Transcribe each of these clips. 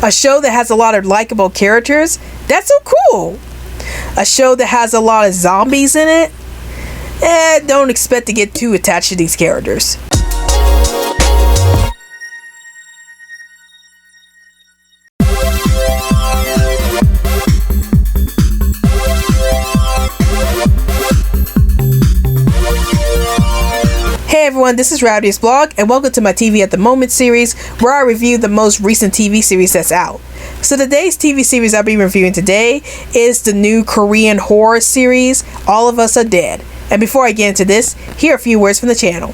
A show that has a lot of likable characters? That's so cool. A show that has a lot of zombies in it? Don't expect to get too attached to these characters. Hey everyone, this is Rabbitearsblog, and welcome to my TV at the Moment series, where I review the most recent TV series that's out. So today's TV series I'll be reviewing today is the new Korean horror series, All of Us Are Dead. And before I get into this, here are a few words from the channel.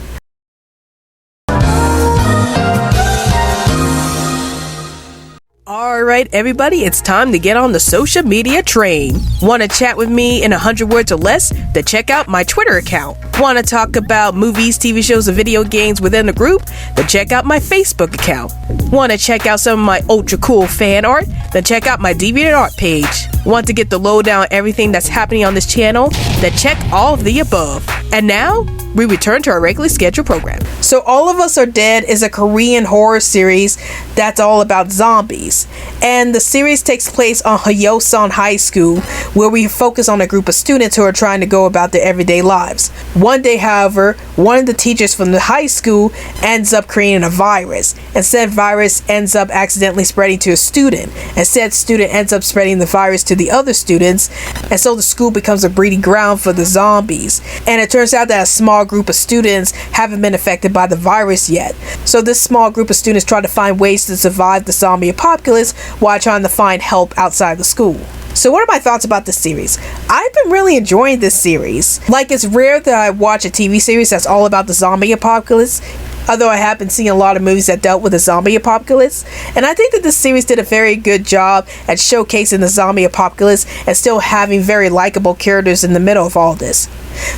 Alright everybody, it's time to get on the social media train. Want to chat with me in 100 words or less? Then check out my Twitter account. Want to talk about movies, TV shows, and video games within the group? Then check out my Facebook account. Want to check out some of my ultra cool fan art? Then check out my DeviantArt page. Want to get the lowdown on everything that's happening on this channel? Then check all of the above. And now, we return to our regularly scheduled program. So All of Us Are Dead is a Korean horror series that's all about zombies. And the series takes place on Hyeosan High School, where we focus on a group of students who are trying to go about their everyday lives. One day, however, one of the teachers from the high school ends up creating a virus, and said virus ends up accidentally spreading to a student, and said student ends up spreading the virus to the other students, and so the school becomes a breeding ground for the zombies. And it turns out that a small group of students haven't been affected by the virus yet. So this small group of students try to find ways to survive the zombie apocalypse while trying to find help outside the school. So what are my thoughts about this series? I've been really enjoying this series. Like, it's rare that I watch a TV series that's all about the zombie apocalypse, although I have been seeing a lot of movies that dealt with the zombie apocalypse. And I think that this series did a very good job at showcasing the zombie apocalypse and still having very likable characters in the middle of all this.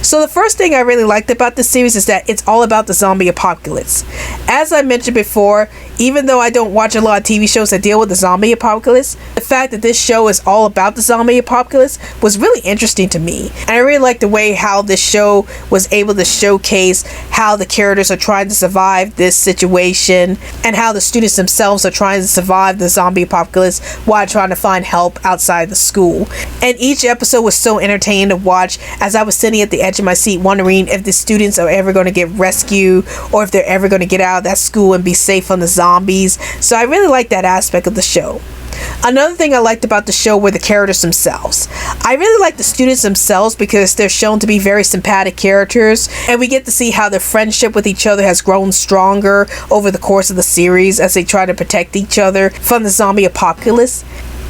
So the first thing I really liked about this series is that it's all about the zombie apocalypse. As I mentioned before, even though I don't watch a lot of TV shows that deal with the zombie apocalypse, the fact that this show is all about the zombie apocalypse was really interesting to me. And I really like the way how this show was able to showcase how the characters are trying to survive this situation and how the students themselves are trying to survive the zombie apocalypse while trying to find help outside the school. And each episode was so entertaining to watch, as I was sitting at the edge of my seat wondering if the students are ever going to get rescued or if they're ever going to get out of that school and be safe from the zombies. So I really like that aspect of the show. Another thing I liked about the show were the characters themselves. I really like the students themselves because they're shown to be very sympathetic characters, and we get to see how their friendship with each other has grown stronger over the course of the series as they try to protect each other from the zombie apocalypse.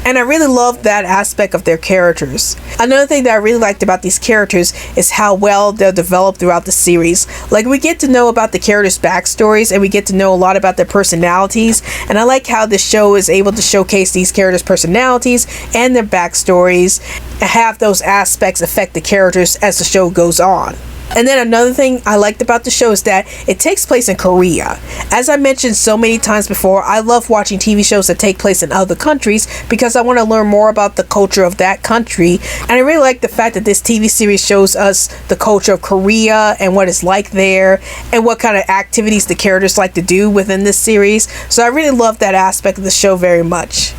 And I really love that aspect of their characters. Another thing that I really liked about these characters is how well they're developed throughout the series. Like, we get to know about the characters' backstories and we get to know a lot about their personalities. And I like how this show is able to showcase these characters' personalities and their backstories and have those aspects affect the characters as the show goes on. And then another thing I liked about the show is that it takes place in Korea. As I mentioned so many times before, I love watching TV shows that take place in other countries because I want to learn more about the culture of that country. And I really like the fact that this TV series shows us the culture of Korea and what it's like there and what kind of activities the characters like to do within this series. So I really love that aspect of the show very much.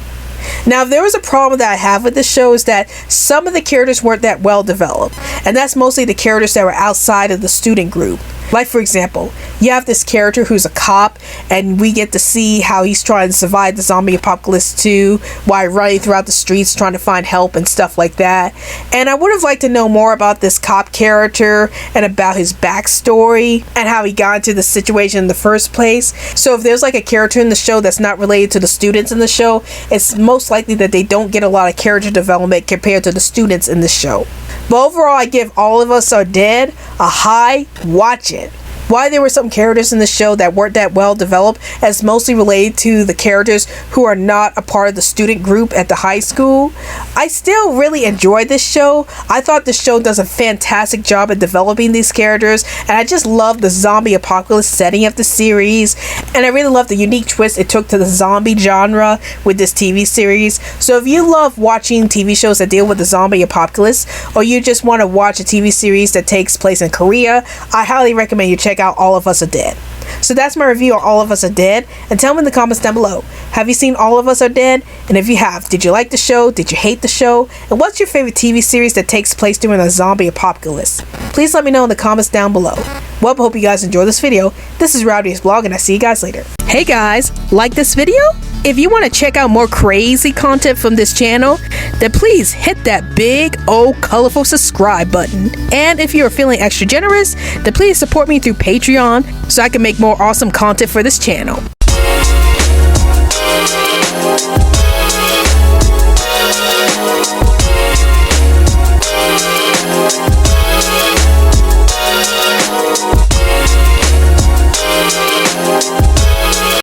Now, if there was a problem that I have with this show is that some of the characters weren't that well developed, and that's mostly the characters that were outside of the student group. Like, for example, you have this character who's a cop, and we get to see how he's trying to survive the zombie apocalypse too, while running throughout the streets trying to find help and stuff like that. And I would have liked to know more about this cop character and about his backstory and how he got into the situation in the first place. So if there's like a character in the show that's not related to the students in the show, it's most likely that they don't get a lot of character development compared to the students in the show. But overall, I give All of Us Are Dead a high watch it. Why there were some characters in the show that weren't that well developed as mostly related to the characters who are not a part of the student group at the high school. I still really enjoyed this show. I thought this show does a fantastic job at developing these characters, and I just love the zombie apocalypse setting of the series, and I really love the unique twist it took to the zombie genre with this TV series. So if you love watching TV shows that deal with the zombie apocalypse, or you just want to watch a TV series that takes place in Korea, I highly recommend you check out All of Us Are Dead. So that's my review on All of Us Are Dead, and tell me in the comments down below, have you seen All of Us Are Dead? And if you have, did you like the show? Did you hate the show? And what's your favorite TV series that takes place during a zombie apocalypse? Please let me know in the comments down below. Well, I hope you guys enjoyed this video. This is Rabbitearsblog, and I see you guys later. Hey guys, like this video? If you want to check out more crazy content from this channel, then please hit that big old colorful subscribe button. And if you are feeling extra generous, then please support me through Patreon so I can make more awesome content for this channel.